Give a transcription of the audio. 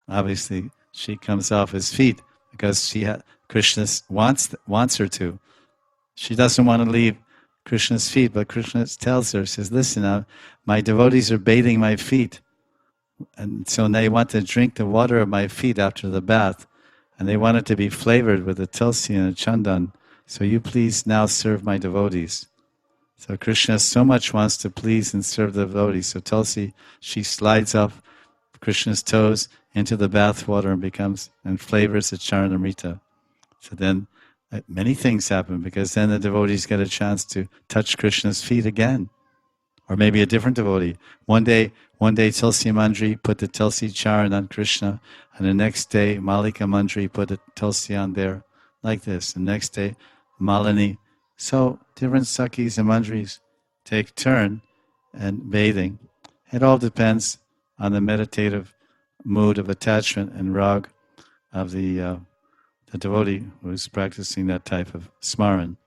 Obviously, she comes off his feet because Krishna wants her to. She doesn't want to leave Krishna's feet, but Krishna tells her, says, listen, my devotees are bathing my feet. And so they want to drink the water of my feet after the bath. And they want it to be flavored with the tulsi and the chandan. So you please now serve my devotees. So Krishna so much wants to please and serve the devotees. So Tulsi, she slides off Krishna's toes into the bath water and flavors the Charanamrita. So then many things happen, because then the devotees get a chance to touch Krishna's feet again. Or maybe a different devotee. One day Tulsi Mandri put the Tulsi Charan on Krishna, and the next day Malika Mandri put the Tulsi on there, like this. The next day Malini. So different Sakhis and Mandris take turn and bathing. It all depends on the meditative mood of attachment and rag of the devotee who is practicing that type of smaran.